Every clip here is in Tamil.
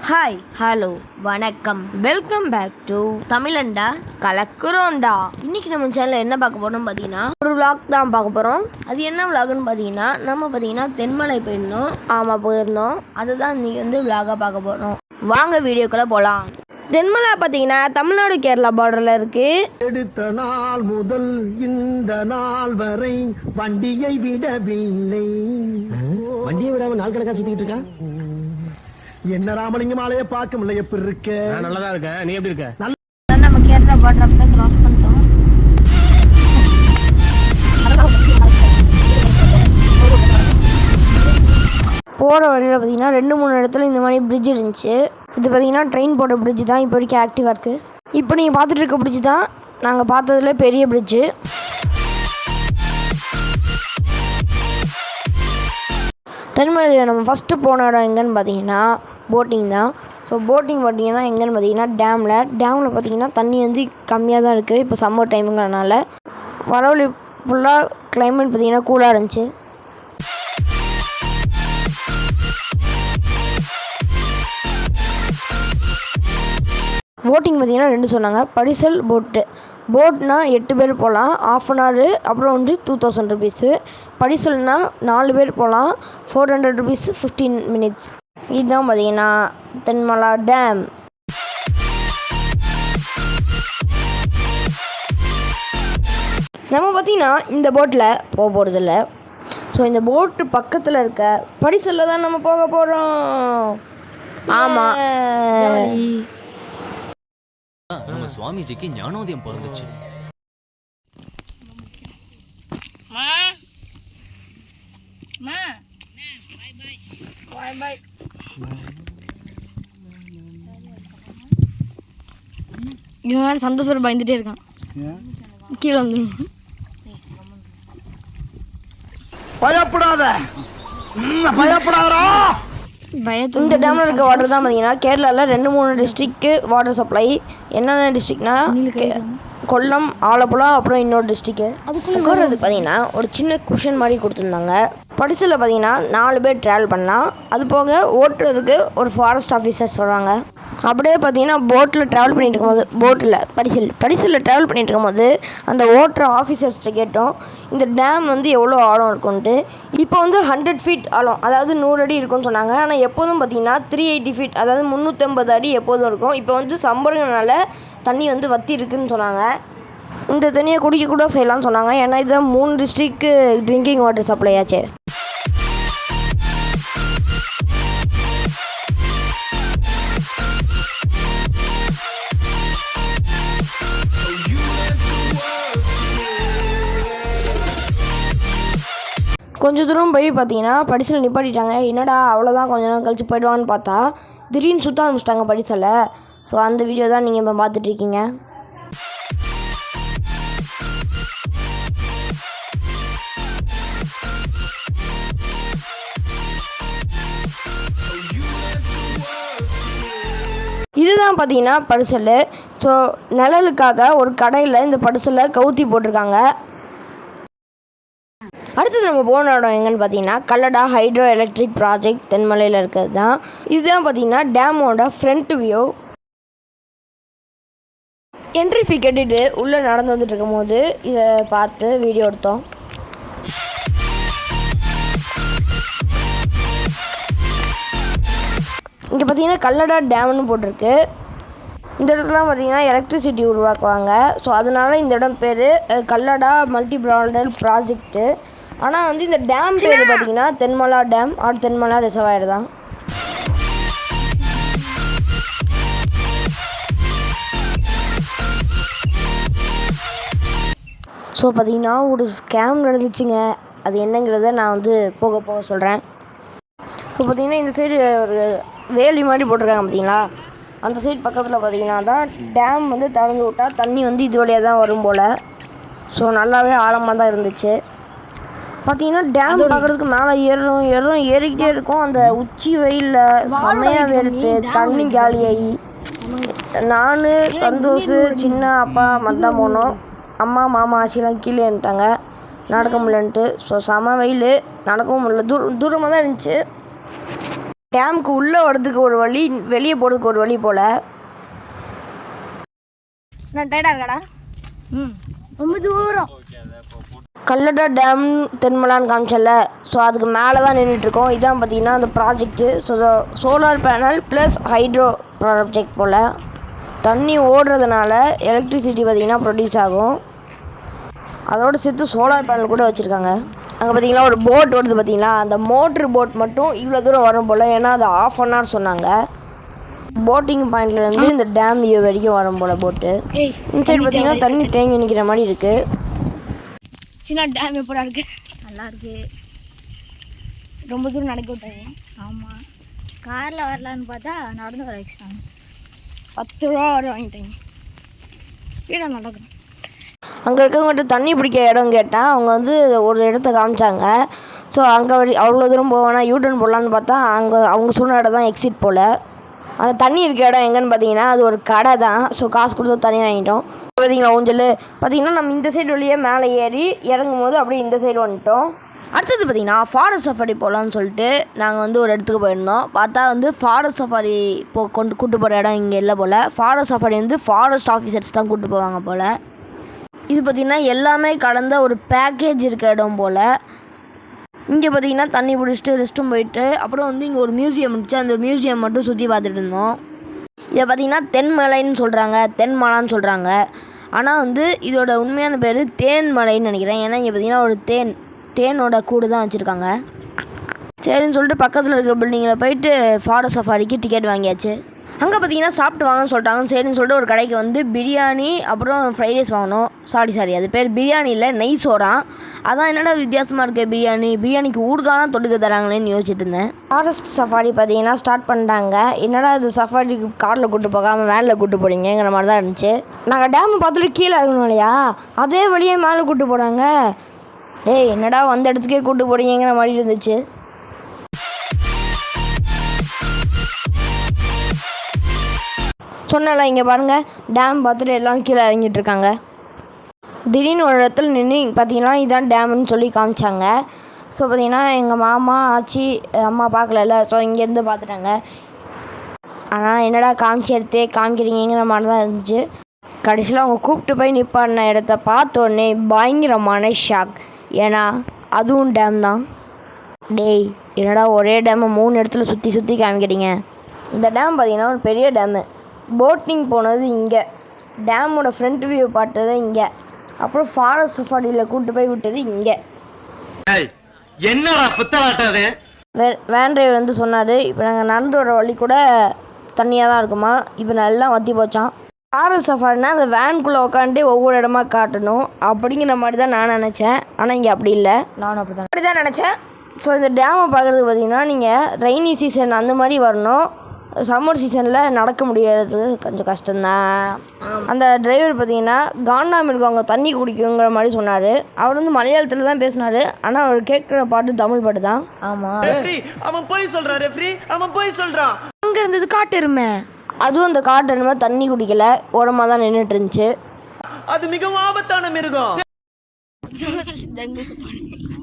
ஹாய் ஹலோ வணக்கம் வெல்கம் பேக் டு தமிழண்டா கலக்குறோண்டா. இன்னைக்கு நம்ம சேனலில் என்ன பார்க்க போறோம் பார்த்தீங்கன்னா ஒரு விளாக் தான் பார்க்க போகிறோம். அது என்ன விளாக்னு பார்த்தீங்கன்னா நம்ம பார்த்தீங்கன்னா தென்மலை போயிருந்தோம். ஆமாம் போயிருந்தோம். அதுதான் இன்னைக்கு விளாகாக பார்க்க போகிறோம். வாங்க வீடியோக்குள்ளே போகலாம். தென்மலை பார்த்தீங்கன்னா தமிழ்நாடு கேரளா பார்டரில் இருக்கு. எடுத்த நாள் முதல் இந்த நாள் வரை வண்டியை விடவில்லை. வண்டியை விடாம நாள் கணக்கா சுத்திட்டு இருக்கா? என்ன ராமலிங்கம் ஆலைய பார்க்க முடியல. எப்படி இருக்க? நல்லதா இருக்க. நீ எப்படி இருக்க? நம்ம கேரளா பார்டர் கிராஸ் பண்ணிட்டோம். போகிற வழியில் பார்த்தீங்கன்னா 2-3 இடத்துல இந்த மாதிரி பிரிட்ஜ் இருந்துச்சு. இது பார்த்தீங்கன்னா ட்ரெயின் போட்ட பிரிட்ஜ் தான் இப்போ வரைக்கும் ஆக்டிவாக இருக்குது. இப்போ நீங்கள் பார்த்துட்டு இருக்க பிரிட்ஜ் தான் நாங்கள் பார்த்ததுல பெரிய பிரிட்ஜு. தென்மலையில் நம்ம ஃபஸ்ட்டு போன இடம் எங்கேன்னு பார்த்தீங்கன்னா போட்டிங் தான். ஸோ போட்டிங் பார்த்தீங்கன்னா எங்கேன்னு பார்த்தீங்கன்னா டேமில் பார்த்தீங்கன்னா தண்ணி கம்மியாக தான் இருக்குது. இப்போ சம்மர் டைமுங்கிறனால வரவழி ஃபுல்லாக கிளைமேட் பார்த்தீங்கன்னா கூலாக இருந்துச்சு. போட்டிங் பார்த்தீங்கன்னா 2 சொன்னாங்க. படிசல் போட்னா 8 பேர் போகலாம், ½ an hour. அப்புறம் 2000 rupees. படிசல்னா 4 பேர் போகலாம், 400 rupees, 15 minutes. இதுதான் பார்த்தீங்கன்னா தென்மலா டேம். நம்ம பார்த்தீங்கன்னா இந்த போட்டில் போக போகிறதில்ல. ஸோ இந்த போட்டு பக்கத்தில் இருக்க படிசலில் தான் நம்ம போக போகிறோம். ஆமாம், நம்ம சுவாமிஜிக்கு ஞானோதயம் பிறந்துச்சு. இவன் சந்தோஷம் பயந்துட்டே இருக்கான். கீழே வந்துடும். பயப்படாத. இந்த டேமில் இருக்க வாட்டர் தான் பார்த்தீங்கன்னா கேரளாவில் 2-3 டிஸ்ட்ரிக்க்கு வாட்டர் சப்ளை. என்னென்ன டிஸ்ட்ரிக்னா கொல்லம், ஆலப்புழா, அப்புறம் இன்னொரு டிஸ்ட்ரிக்ட்டு. அதுக்குள்ளது பார்த்தீங்கன்னா ஒரு சின்ன குஷன் மாதிரி கொடுத்துருந்தாங்க. படிசலில் பார்த்தீங்கன்னா 4 பேர் ட்ராவல் பண்ணலாம். அது போக ஓட்டுறதுக்கு ஒரு ஃபாரஸ்ட் ஆஃபீஸர் சொல்கிறாங்க. அப்படியே பார்த்தீங்கன்னா போட்டில் ட்ராவல் பண்ணிகிட்டு இருக்கும்போது படிசலில் ட்ராவல் பண்ணிகிட்டு இருக்கும்போது அந்த ஓட்டுற ஆஃபீஸர்ஸ்கிட்ட கேட்டோம் இந்த டேம் எவ்வளோ ஆழம் இருக்குன்ட்டு. இப்போ 100 feet ஆழம், அதாவது 100 அடி இருக்குன்னு சொன்னாங்க. ஆனால் எப்போதும் பார்த்தீங்கன்னா 380 feet, அதாவது 350 அடி எப்போதும் இருக்கும். இப்போ சம்பருங்கனால தண்ணி வற்றி இருக்குதுன்னு சொன்னாங்க. இந்த தண்ணியை குடிக்க கூட செய்யலாம்னு சொன்னாங்க. ஏன்னா இதுதான் 3 டிஸ்ட்ரிக்க்கு ட்ரிங்கிங் வாட்டர் சப்ளை ஆச்சு. கொஞ்சம் தூரம் போய் பார்த்தீங்கன்னா படிசலை நிப்பாட்டிட்டாங்க. என்னடா அவ்வளோதான் கொஞ்ச நேரம் கழிச்சு போய்டுவான்னு பார்த்தா திடீர்னு சுற்ற ஆரம்பிச்சிட்டாங்க படிசலை. ஸோ அந்த வீடியோ தான் நீங்கள் இப்போ பார்த்துட்ருக்கீங்க. இதுதான் பார்த்தீங்கன்னா படிசல். ஸோ நிழலுக்காக ஒரு கடையில் இந்த படிசலை கவுத்தி போட்டிருக்காங்க. அடுத்தது நம்ம போன இடம் எங்கன்னு பார்த்தீங்கன்னா கல்லடா ஹைட்ரோ எலக்ட்ரிக் ப்ராஜெக்ட் தென்மலையில் இருக்கிறது தான். இதுதான் பார்த்தீங்கன்னா டேமோட ஃப்ரண்ட் வியூ. என்ட்ரி ஃபீ கட்டிட்டு உள்ளே நடந்து வந்துட்டு இருக்கும் போது இதை பார்த்து வீடியோ எடுத்தோம். இங்கே பார்த்தீங்கன்னா கல்லடா டேம்னு போட்டிருக்கு. இந்த இடத்துலாம் பார்த்தீங்கன்னா எலக்ட்ரிசிட்டி உருவாக்குவாங்க. ஸோ அதனால இந்த இடம் பேர் கல்லடா மல்டி பிராண்டல் ப்ராஜெக்ட்டு. ஆனால் இந்த டேம் பேர் பார்த்தீங்கன்னா Thenmala dam or Thenmala reservoir தான். ஸோ பார்த்தீங்கன்னா ஒரு ஸ்கேம் நடந்துச்சுங்க. அது என்னங்கிறத நான் போக சொல்கிறேன். ஸோ பார்த்தீங்கன்னா இந்த சைடு ஒரு வேலி மாதிரி போட்டிருக்காங்க பார்த்தீங்களா, அந்த சைடு பக்கத்தில் பார்த்தீங்கன்னா தான் டேம் திறந்து விட்டால் தண்ணி இது வழியாக தான் வரும் போல். ஸோ நல்லாவே ஆழமாக தான் இருந்துச்சு. பார்த்தீங்கன்னா டேம் பார்க்குறதுக்கு மேலே ஏறிக்கிட்டே இருக்கும். அந்த உச்சி வெயிலில் செம்மையாக வெறுத்து தண்ணி காலியாகி நான் சந்தோஷ் சின்ன அப்பா மட்டும் போனோம். அம்மா மாமா ஆச்சிலாம் கீழே இருந்துட்டாங்க நடக்க முடியலன்ட்டு. ஸோ செம வெயில், நடக்கவும் முடியல. தூரமாக தான் இருந்துச்சு. டேமுக்கு உள்ளே வரதுக்கு ஒரு வழி, வெளியே போகிறதுக்கு ஒரு வழி போல். நான் டயர்டாக இருக்கடா. ரொம்ப தூரம். கல்லடா டேம் தென்மலான்னு காமிச்சல, ஸோ அதுக்கு மேலே தான் நின்றுட்டுருக்கோம். இதான் பார்த்தீங்கன்னா அந்த project. So solar panel plus hydro project போல். தண்ணி ஓடுறதுனால எலக்ட்ரிசிட்டி பார்த்திங்கன்னா ப்ரொடியூஸ் ஆகும். அதோடு சேர்த்து சோலார் பேனல் கூட வச்சுருக்காங்க. அங்கே பார்த்தீங்கன்னா ஒரு போட் ஓடுது பார்த்தீங்களா, அந்த மோட்ரு போட் மட்டும் இவ்வளோ தூரம் வரும் போல். ஏன்னா அது 1/2 hour சொன்னாங்க. போட்டிங் பாயிண்ட்லேருந்து இந்த டேம் வியூ வரைக்கும் வரும் போல் போட்டு. இந்த சைடு பார்த்தீங்கன்னா தண்ணி தேங்கி நிற்கிற மாதிரி இருக்குது. சின்ன டேம் எப்படா இருக்கு? நல்லா இருக்கு. ரொம்ப தூரம் நடக்க விட்டாங்க. ஆமாம், காரில் வரலான்னு பார்த்தா நடந்து வர வச்சுட்டாங்க. 10 ரூபா வரை வாங்கிட்டாங்க. ஸ்பீடாக நடக்கும். அங்கே இருக்கவங்ககிட்ட தண்ணி பிடிக்க இடம் கேட்டால் அவங்க வந்து ஒரு இடத்த காமிச்சாங்க. ஸோ அங்கே அவ்வளோ தூரம் போவேன்னா யூட்டர்ன் போடலான்னு பார்த்தா அவங்க சொன்ன இடம் தான் எக்ஸிட் போல். அந்த தண்ணி இருக்க இடம் எங்கன்னு பார்த்தீங்கன்னா அது ஒரு கடை தான். ஸோ காசு கொடுத்து தண்ணி வாங்கிட்டோம். பார்த்தீங்களா ஊஞ்சல் பார்த்தீங்கன்னா நம்ம இந்த சைடு வழியே மேலே ஏறி இறங்கும் போது அப்படியே இந்த சைடு வந்துட்டோம். அடுத்தது பார்த்திங்கன்னா ஃபாரஸ்ட் சஃபாரி போகலான்னு சொல்லிட்டு நாங்கள் வந்து ஒரு இடத்துக்கு போயிருந்தோம். பார்த்தா வந்து ஃபாரஸ்ட் சஃபாரி கூட்டு போகிற இடம் இங்கே இல்லை போல். ஃபாரஸ்ட் சஃபாரி வந்து ஃபாரஸ்ட் ஆஃபீஸர்ஸ் தான் கூப்பிட்டு போவாங்க போல். இது பார்த்திங்கன்னா எல்லாமே கடந்த ஒரு பேக்கேஜ் இருக்க இடம் போல். இங்கே பார்த்திங்கன்னா தண்ணி பிடிச்சிட்டு ரெஸ்ட்டும் போயிட்டு அப்புறம் வந்து இங்கே ஒரு மியூசியம் இருந்துச்சு. அந்த மியூசியம் மட்டும் சுற்றி பார்த்துட்டு இருந்தோம். இதை பார்த்திங்கன்னா தென்மலைன்னு சொல்கிறாங்க, தென்மலான்னு சொல்கிறாங்க. ஆனால் வந்து இதோட உண்மையான பேர் தேன்மலைன்னு நினைக்கிறேன். ஏன்னா இங்கே பார்த்திங்கன்னா ஒரு தேனோட கூடு தான் வச்சுருக்காங்க. சரின்னு சொல்லிட்டு பக்கத்தில் இருக்க பில்டிங்கில் போயிட்டு ஃபாரஸ்ட் சஃபாரிக்கு டிக்கெட் வாங்கியாச்சு. அங்கே பார்த்தீங்கன்னா சாப்பிட்டு வாங்கன்னு சொல்லிட்டாங்க. சரின்னு சொல்லிட்டு ஒரு கடைக்கு வந்து பிரியாணி அப்புறம் ஃப்ரைட் ரைஸ் வாங்கினோம். சாரி அது பேர் பிரியாணி இல்லை, நெய் சோறா. அதான் என்னடா வித்தியாசமாக இருக்குது, பிரியாணிக்கு ஊறுகாலாம் தொட்டுக்க தராங்களேன்னு யோசிச்சுட்டு இருந்தேன். ஃபாரஸ்ட் சஃபாரி பார்த்தீங்கன்னா ஸ்டார்ட் பண்ணிட்டாங்க. என்னடா இது சஃபாரிக்கு காரில் கூப்பிட்டு போகாமல் வேனில் கூப்பிட்டு போகிறீங்கிற மாதிரி தான் இருந்துச்சு. நாங்கள் டேமை பார்த்துட்டு கீழே இருக்கணும் இல்லையா, அதே வழியே மேலே கூப்பிட்டு போகிறாங்க. டேய் என்னடா வந்த இடத்துக்கே கூப்பிட்டு போகிறீங்கிற மாதிரி இருந்துச்சு. சொன்னல இங்கே பாருங்கள், டேம் பார்த்துட்டு எல்லாம் கீழே இறங்கிட்டு இருக்காங்க. திடீர்னு ஒரு இடத்துல நின்று பார்த்தீங்கன்னா இதான் டேமுன்னு சொல்லி காமிச்சாங்க. ஸோ பார்த்தீங்கன்னா எங்கள் மாமா ஆச்சி அம்மா பார்க்கல, ஸோ இங்கேருந்து பார்த்துட்டாங்க. ஆனால் என்னடா காமிக்கிறீங்கிற மாதிரி தான் இருந்துச்சு. கடைசியில் அவங்க கூப்பிட்டு போய் நிற்பாடின இடத்த பார்த்தோன்னே பயங்கரமான ஷாக். ஏன்னா அதுவும் டேம் தான். டேய் என்னடா ஒரே டேமை 3 இடத்துல சுற்றி காமிக்கிறீங்க. இந்த டேம் பார்த்திங்கன்னா ஒரு பெரிய டேமு. போட்டிங் போனது இங்கே, டேமோட ஃப்ரண்ட் வியூ பார்த்தது இங்கே, அப்புறம் ஃபாரஸ்ட் சஃபாரியில் கூப்பிட்டு போய் விட்டது இங்கே. என்னடா புத்தலாட்டாது? வேன் டிரைவர் வந்து சொன்னார், இப்போ நாங்கள் நடந்து வர வழி கூட தண்ணியாக தான் இருக்குமா, இப்போ நல்லா வற்றி போச்சான். ஃபாரஸ்ட் சஃபாரினா அந்த வேனுக்குள்ளே உட்காந்துட்டு ஒவ்வொரு இடமா காட்டணும் அப்படிங்கிற மாதிரி தான் நான் நினச்சேன். ஆனால் இங்கே அப்படி இல்லை. நானும் அப்படி தான் நினச்சேன். ஸோ இந்த டேமை பார்க்குறதுக்கு பார்த்திங்கன்னா நீங்கள் ரெய்னி சீசன் அந்த மாதிரி வரணும். சம்மர் சீசனில் நடக்க முடியாது, கொஞ்சம் கஷ்டம்தான். அந்த டிரைவர் பார்த்தீங்கன்னா காண்டாமல் இருக்கும், அவங்க தண்ணி குடிக்குங்கிற மாதிரி சொன்னார். அவர் வந்து மலையாளத்தில் தான் பேசினார். ஆனால் அவர் கேட்குற பாட்டு தமிழ் பாட்டு தான். ஆமாம், அவன் போய் சொல்கிறான். அங்கே இருந்தது காட்டு எருமை. அதுவும் அந்த காட்டு எருமை தண்ணி குடிக்கல, ஓரமாக தான் நின்றுட்டு இருந்துச்சு. அது மிகவும் ஆபத்தான மிருகம். ஜங்கிள் சஃபாரி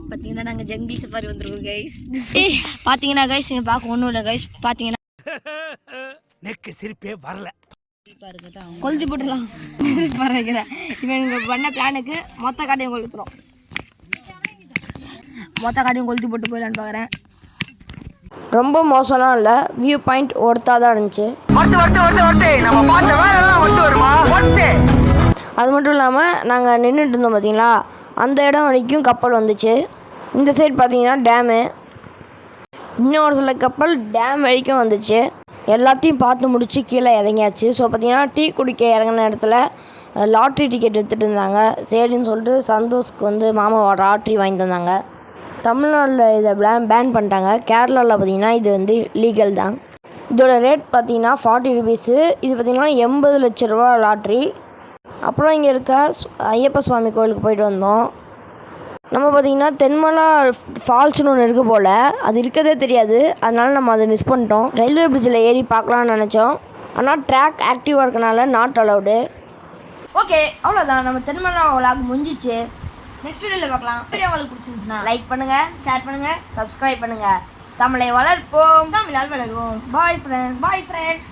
பார்த்தீங்கன்னா நாங்கள் ஜங்கிள் சஃபாரி வந்துருக்கோம் கைஸ். பார்த்தீங்கன்னா கைஸ் இங்கே பார்க்க ஒன்றும் இல்லை கைஸ். பார்த்தீங்கன்னா நெக்கு சிரிப்பே வரல. கொளுத்தி போட்டுலாம் பரவாயில்ல. இவன் இங்கே பண்ண பிளானுக்கு மொத்த காட்டையும் கொளுத்துறோம். மொத்த காட்டையும் கொளுத்தி போட்டு போயிடலான்னு பார்க்குறேன். ரொம்ப மோசம்லாம் இல்லை, வியூ பாயிண்ட் ஒருத்தா தான் இருந்துச்சு. அது மட்டும் இல்லாமல் நாங்கள் நின்றுட்டு இருந்தோம் பார்த்தீங்களா, அந்த இடம் வரைக்கும் கப்பல் வந்துச்சு. இந்த சைடு பார்த்தீங்கன்னா டேமு, இன்னொரு சில கப்பல் டேம் வரைக்கும் வந்துச்சு. எல்லாத்தையும் பார்த்து முடிச்சு கீழே இறங்கியாச்சு. ஸோ பார்த்தீங்கன்னா டீ குடிக்க இறங்கின இடத்துல லாட்ரி டிக்கெட் எடுத்துகிட்டு இருந்தாங்க. சரின்னு சொல்லிட்டு சந்தோஷ்க்கு வந்து மாமாவோட லாட்ரி வாங்கி தந்தாங்க. தமிழ்நாட்டில் இதை பேன் பண்ணிட்டாங்க. கேரளாவில் பார்த்திங்கன்னா இது வந்து லீகல் தான். இதோட ரேட் பார்த்திங்கன்னா 40 rupees. இது பார்த்திங்கன்னா 80 லட்ச ரூபா லாட்ரி. அப்புறம் இங்கே இருக்க ஐயப்ப சுவாமி கோயிலுக்கு போயிட்டு வந்தோம். நம்ம பார்த்திங்கன்னா தென்மலா ஃபால்ஸ்னு ஒன்று இருக்குது போல், அது இருக்கதே தெரியாது. அதனால் நம்ம அதை மிஸ் பண்ணிட்டோம். ரயில்வே பிரிட்ஜில் ஏறி பார்க்கலான்னு நினச்சோம். ஆனால் ட்ராக் ஆக்டிவாக இருக்கனால நாட் அலவுடு. ஓகே, அவ்வளோதான், நம்ம தென்மலா விளாக் முடிஞ்சிச்சு. நெக்ஸ்ட் வீடியோவில் பார்க்கலாம். வீடியோ உங்களுக்கு பிடிச்சிருந்துச்சுன்னா லைக் பண்ணுங்கள், ஷேர் பண்ணுங்கள், சப்ஸ்கிரைப் பண்ணுங்கள். தமிழை வளர்ப்போம், தமிழால் வளருவோம். Bye friends. Bye friends.